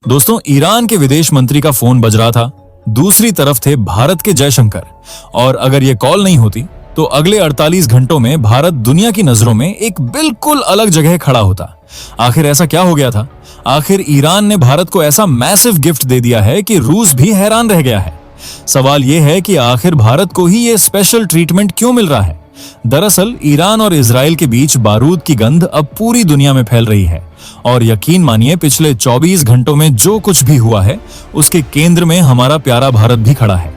दोस्तों, ईरान के विदेश मंत्री का फोन बज रहा था। दूसरी तरफ थे भारत के जयशंकर, और अगर ये कॉल नहीं होती तो अगले 48 घंटों में भारत दुनिया की नजरों में एक बिल्कुल अलग जगह खड़ा होता। आखिर ऐसा क्या हो गया था? आखिर ईरान ने भारत को ऐसा मैसिव गिफ्ट दे दिया है कि रूस भी हैरान रह गया है। सवाल यह है कि आखिर भारत को ही ये स्पेशल ट्रीटमेंट क्यों मिल रहा है? दरअसल ईरान और इजराइल के बीच बारूद की गंध अब पूरी दुनिया में फैल रही है, और यकीन मानिए पिछले 24 घंटों में जो कुछ भी हुआ है उसके केंद्र में हमारा प्यारा भारत भी खड़ा है।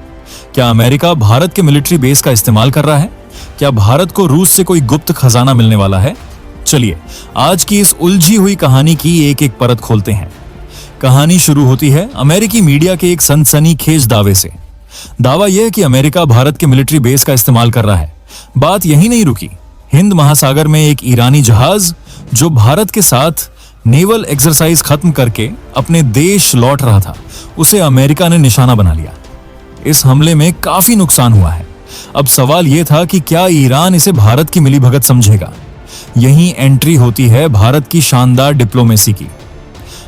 क्या अमेरिका भारत के मिलिट्री बेस का इस्तेमाल कर रहा है? क्या भारत को रूस से कोई गुप्त खजाना मिलने वाला है? चलिए आज की इस उलझी हुई कहानी की एक एक परत खोलते हैं। कहानी शुरू होती है अमेरिकी मीडिया के एक सनसनीखेज दावे से। दावा यह कि अमेरिका भारत के मिलिट्री बेस का इस्तेमाल कर रहा है। बात यही नहीं रुकी। हिंद महासागर में एक ईरानी जहाज जो भारत के साथ नेवल एक्सरसाइज खत्म करके अपने देश लौट रहा था, उसे अमेरिका ने निशाना बना लिया। इस हमले में काफी नुकसान हुआ है। अब सवाल यह था कि क्या ईरान इसे भारत की मिलीभगत समझेगा? यहीं एंट्री होती है भारत की शानदार डिप्लोमेसी की।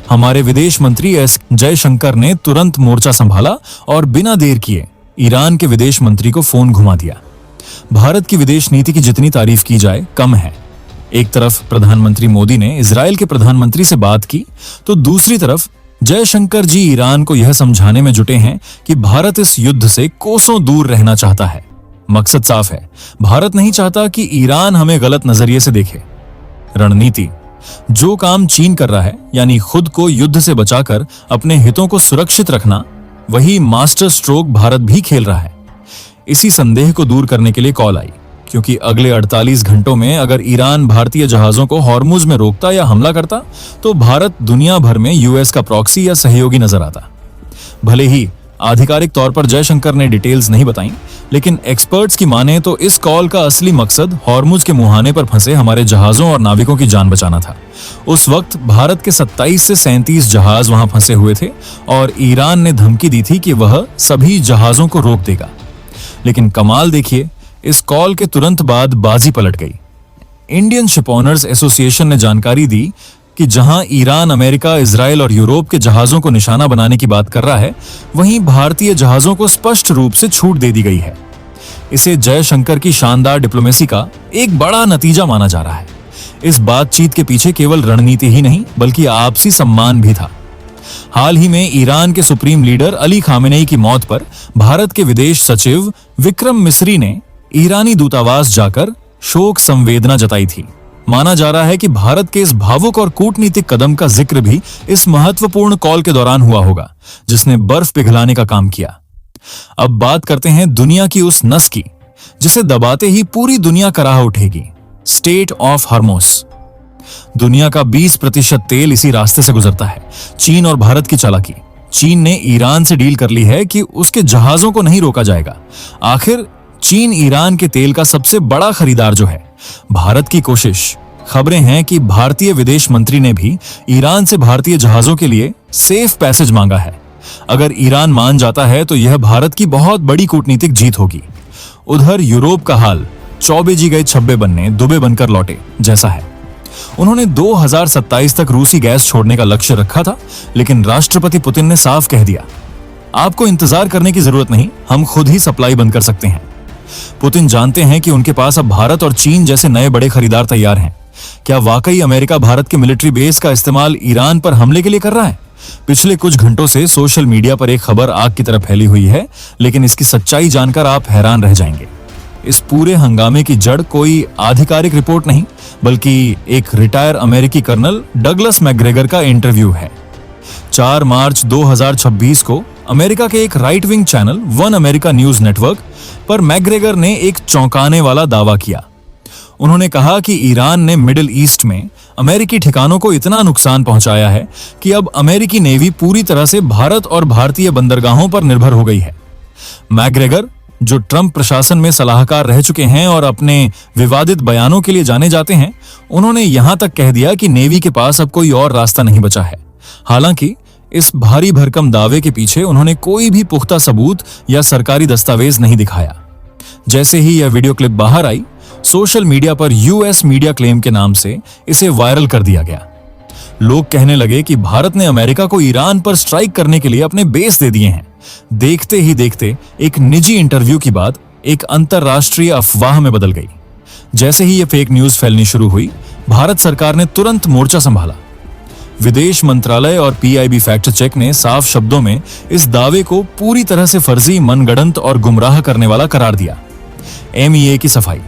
हमारे विदेश मंत्री एस जयशंकर ने तुरंत मोर्चा संभाला और बिना देर किए ईरान के विदेश मंत्री को फोन घुमा दिया। भारत की विदेश नीति की जितनी तारीफ की जाए कम है। एक तरफ प्रधानमंत्री मोदी ने इजराइल के प्रधानमंत्री से बात की, तो दूसरी तरफ जयशंकर जी ईरान को यह समझाने में जुटे हैं कि भारत इस युद्ध से कोसों दूर रहना चाहता है। मकसद साफ है, भारत नहीं चाहता कि ईरान हमें गलत नजरिए से देखे। रणनीति, जो काम चीन कर रहा है, यानी खुद को युद्ध से बचाकर अपने हितों को सुरक्षित रखना, वही मास्टर स्ट्रोक भारत भी खेल रहा है। इसी संदेह को दूर करने के लिए कॉल आई, क्योंकि अगले 48 घंटों में अगर ईरान भारतीय जहाजों को हॉर्मुज में रोकता या हमला करता तो भारत दुनिया भर में यूएस का प्रॉक्सी या सहयोगी नजर आता। भले ही आधिकारिक तौर पर जयशंकर ने डिटेल्स नहीं बताई, लेकिन एक्सपर्ट्स की माने तो इस कॉल का असली मकसद हॉर्मुज के मुहाने पर फंसे हमारे जहाजों और नाविकों की जान बचाना था। उस वक्त भारत के 27 से 37 जहाज वहां फंसे हुए थे और ईरान ने धमकी दी थी कि वह सभी जहाजों को रोक देगा। लेकिन कमाल देखिए, इस कॉल के तुरंत बाद बाजी पलट गई। इंडियन शिपओनर्स एसोसिएशन ने जानकारी दी कि जहां ईरान अमेरिका, इजराइल और यूरोप के जहाजों को निशाना बनाने की बात कर रहा है, वहीं भारतीय जहाजों को स्पष्ट रूप से छूट दे दी गई है। इसे जयशंकर की शानदार डिप्लोमेसी का एक बड़ा नतीजा माना जा रहा है। इस बातचीत के पीछे केवल रणनीति ही नहीं बल्कि आपसी सम्मान भी था। हाल ही में ईरान के सुप्रीम लीडर अली खामेनेई की मौत पर भारत के विदेश सचिव विक्रम मिस्री ने ईरानी दूतावास जाकर शोक संवेदना जताई थी। माना जा रहा है कि भारत के इस भावुक और कूटनीतिक कदम का जिक्र भी इस महत्वपूर्ण कॉल के दौरान हुआ होगा, जिसने बर्फ पिघलाने का काम किया। अब बात करते हैं दुनिया की उस नस की जिसे दबाते ही पूरी दुनिया कराह उठेगी, स्टेट ऑफ हॉर्मुज। दुनिया का 20% तेल इसी रास्ते से गुजरता है। चीन और भारत की चालाकी, चीन ने ईरान से डील कर ली है कि उसके जहाजों को नहीं रोका जाएगा। आखिर चीन ईरान के तेल का सबसे बड़ा खरीदार जो है। भारत की कोशिश, खबरें हैं कि भारतीय विदेश मंत्री ने भी ईरान से भारतीय जहाजों के लिए सेफ पैसेज मांगा है। अगर ईरान मान जाता है तो यह भारत की बहुत बड़ी कूटनीतिक जीत होगी। उधर यूरोप का हाल चौबे जी गए छब्बे बनने दुबे बनकर लौटे जैसा है। उन्होंने 2027 तक रूसी गैस छोड़ने का लक्ष्य रखा था, लेकिन राष्ट्रपति पुतिन ने साफ कह दिया, आपको इंतजार करने की जरूरत नहीं, हम खुद ही सप्लाई बंद कर सकते हैं। पुतिन जानते हैं कि उनके पास अब भारत और चीन जैसे नए बड़े खरीदार तैयार हैं। क्या वाकई अमेरिका भारत के मिलिट्री बेस का इस्तेमाल ईरान पर हमले के लिए कर रहा है? पिछले कुछ घंटों से सोशल मीडिया पर एक खबर आग की तरह फैली हुई है, लेकिन इसकी सच्चाई जानकर आप हैरान रह जाएंगे। इस पूरे हंगामे की जड़ कोई आधिकारिक रिपोर्ट नहीं बल्कि एक रिटायर अमेरिकी कर्नल डगलस मैकग्रेगर का इंटरव्यू है। 4 मार्च 2026 को अमेरिका के एक right wing channel one America news network पर मैकग्रेगर ने एक चौंकाने वाला दावा किया। उन्होंने कहा कि ईरान ने मिडिल ईस्ट में अमेरिकी ठिकानों को इतना नुकसान पहुंचाया है कि अब अमेरिकी नेवी पूरी तरह से भारत और भारतीय बंदरगाहों पर निर्भर हो गई है। मैकग्रेगर, जो ट्रंप प्रशासन में सलाहकार रह चुके हैं और अपने विवादित बयानों के लिए जाने जाते हैं, उन्होंने यहां तक कह दिया कि नेवी के पास अब कोई और रास्ता नहीं बचा है। हालांकि इस भारी भरकम दावे के पीछे उन्होंने कोई भी पुख्ता सबूत या सरकारी दस्तावेज नहीं दिखाया। जैसे ही यह वीडियो क्लिप बाहर आई, सोशल मीडिया पर यूएस मीडिया क्लेम के नाम से इसे वायरल कर दिया गया। लोग कहने लगे कि भारत ने अमेरिका को ईरान पर स्ट्राइक करने के लिए अपने बेस दे दिए हैं। देखते ही देखते एक निजी इंटरव्यू की बात एक अंतरराष्ट्रीय अफवाह में बदल गई। जैसे ही यह फेक न्यूज फैलनी शुरू हुई, भारत सरकार ने तुरंत मोर्चा संभाला। विदेश मंत्रालय और पीआईबी फैक्ट चेक ने साफ शब्दों में इस दावे को पूरी तरह से फर्जी, मनगढ़ंत और गुमराह करने वाला करार दिया। एमईए की सफाई।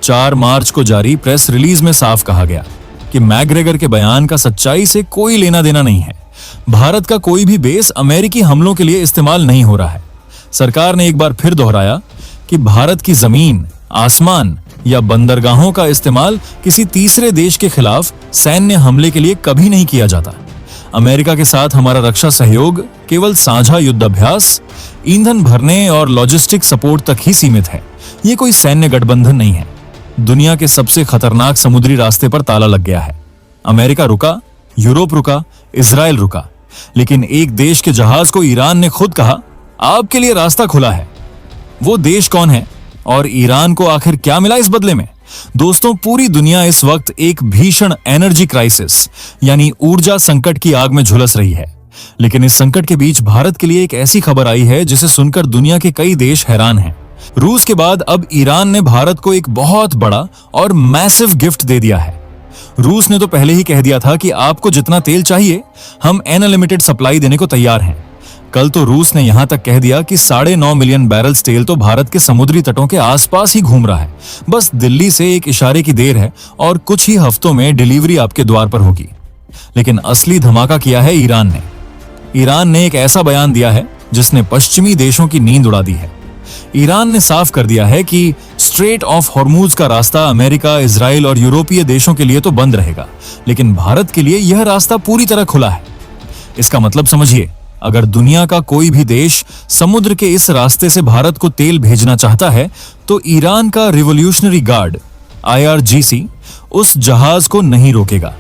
4 मार्च को जारी प्रेस रिलीज में साफ कहा गया कि मैग्रेगर के बयान का सच्चाई से कोई लेना देना नहीं है। भारत का कोई भी बेस अमेरिकी हमलों के लिए इस्तेमाल नहीं हो रहा है। सरकार ने एक बार फिर दोहराया कि भारत की जमीन, आसमान या बंदरगाहों का इस्तेमाल किसी तीसरे देश के खिलाफ सैन्य हमले के लिए कभी नहीं किया जाता। अमेरिका के साथ हमारा रक्षा सहयोग केवल साझा युद्ध अभ्यास, ईंधन भरने और लॉजिस्टिक सपोर्ट तक ही सीमित है। ये कोई सैन्य गठबंधन नहीं है। दुनिया के सबसे खतरनाक समुद्री रास्ते पर ताला लग गया है। अमेरिका रुका, यूरोप रुका, इजराइल रुका, लेकिन एक देश के जहाज को ईरान ने खुद कहा, आपके लिए रास्ता खुला है। वो देश कौन है और ईरान को आखिर क्या मिला इस बदले में? दोस्तों, पूरी दुनिया इस वक्त एक भीषण एनर्जी क्राइसिस यानी ऊर्जा संकट की आग में झुलस रही है। लेकिन इस संकट के बीच भारत के लिए एक ऐसी खबर आई है जिसे सुनकर दुनिया के कई देश हैरान हैं। रूस के बाद अब ईरान ने भारत को एक बहुत बड़ा और मैसिव गिफ्ट दे दिया है। रूस ने तो पहले ही कह दिया था कि आपको जितना तेल चाहिए हम अनलिमिटेड सप्लाई देने को तैयार हैं। कल तो रूस ने यहां तक कह दिया कि 9.5 मिलियन बैरल्स तेल तो भारत के समुद्री तटों के आसपास ही घूम रहा है। बस दिल्ली से एक इशारे की देर है और कुछ ही हफ्तों में डिलीवरी आपके द्वार पर होगी। लेकिन असली धमाका किया है ईरान ने। ईरान ने एक ऐसा बयान दिया है जिसने पश्चिमी देशों की नींद उड़ा दी है। ईरान ने साफ कर दिया है कि स्ट्रेट ऑफ हॉर्मूज का रास्ता अमेरिका, इजराइल और यूरोपीय देशों के लिए तो बंद रहेगा, लेकिन भारत के लिए यह रास्ता पूरी तरह खुला है। इसका मतलब समझिए, अगर दुनिया का कोई भी देश समुद्र के इस रास्ते से भारत को तेल भेजना चाहता है तो ईरान का रिवॉल्यूशनरी गार्ड IRGC उस जहाज को नहीं रोकेगा।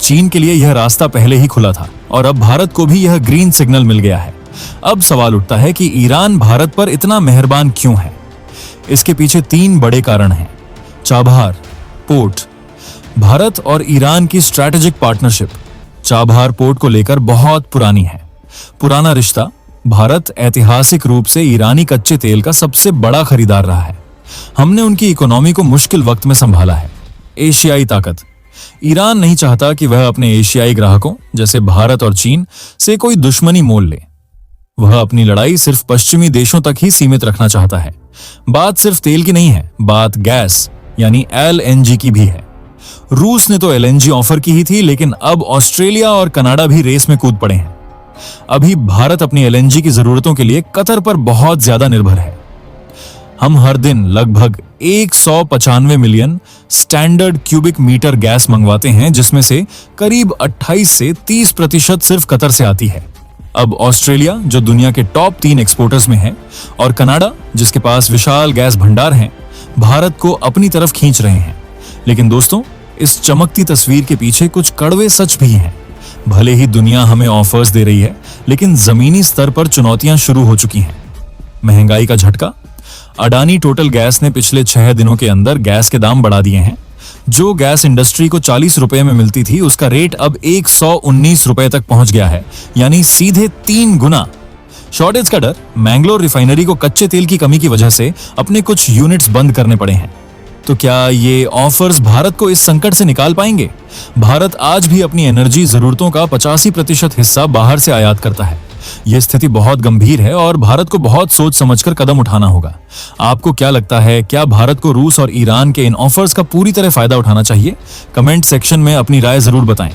चीन के लिए यह रास्ता पहले ही खुला था और अब भारत को भी यह ग्रीन सिग्नल मिल गया है। अब सवाल उठता है कि ईरान भारत पर इतना मेहरबान क्यों है? इसके पीछे 3 बड़े कारण हैं। Chabahar port. भारत और ईरान की स्ट्रैटेजिक पार्टनरशिप चाबहार पोर्ट को लेकर बहुत पुरानी है। पुराना रिश्ता। भारत ऐतिहासिक रूप से ईरानी कच्चे तेल का सबसे बड़ा खरीदार रहा है। हमने उनकी इकोनॉमी को मुश्किल वक्त में संभाला है। एशियाई ताकत। ईरान नहीं चाहता कि वह अपने एशियाई ग्राहकों जैसे भारत और चीन से कोई दुश्मनी मोल ले। वह अपनी लड़ाई सिर्फ पश्चिमी देशों तक ही सीमित रखना चाहता है। बात सिर्फ तेल की नहीं है, बात गैस यानी LNG की भी है। रूस ने तो LNG ऑफर की ही थी, लेकिन अब ऑस्ट्रेलिया और कनाडा भी रेस में कूद पड़े हैं। अभी भारत अपनी LNG की जरूरतों के लिए कतर पर बहुत ज्यादा निर्भर है। हम हर दिन लगभग 195 million standard cubic metre gas मंगवाते हैं, जिसमें से करीब 28 से 30% सिर्फ कतर से आती है। अब ऑस्ट्रेलिया, जो दुनिया के टॉप 3 एक्सपोर्टर्स में है, और कनाडा, जिसके पास विशाल गैस भंडार हैं, भारत को अपनी तरफ खींच रहे हैं। लेकिन दोस्तों, इस चमकती तस्वीर के पीछे कुछ कड़वे सच भी हैं। भले ही दुनिया हमें ऑफर्स दे रही है, लेकिन जमीनी स्तर पर चुनौतियां शुरू हो चुकी हैं। महंगाई का झटका। अडानी टोटल गैस ने पिछले 6 दिनों के अंदर गैस के दाम बढ़ा दिए हैं। जो गैस इंडस्ट्री को 40 रुपए में मिलती थी, उसका रेट अब 119 रुपए तक पहुंच गया है, यानी सीधे 3 गुना। शॉर्टेज का डर। मैंगलोर रिफाइनरी को कच्चे तेल की कमी की वजह से अपने कुछ यूनिट्स बंद करने पड़े हैं। तो क्या ये ऑफर्स भारत को इस संकट से निकाल पाएंगे? भारत आज भी अपनी एनर्जी जरूरतों का 85% हिस्सा बाहर से आयात करता है। यह स्थिति बहुत गंभीर है और भारत को बहुत सोच समझकर कदम उठाना होगा। आपको क्या लगता है, क्या भारत को रूस और ईरान के इन ऑफर्स का पूरी तरह फायदा उठाना चाहिए? कमेंट सेक्शन में अपनी राय जरूर बताएं।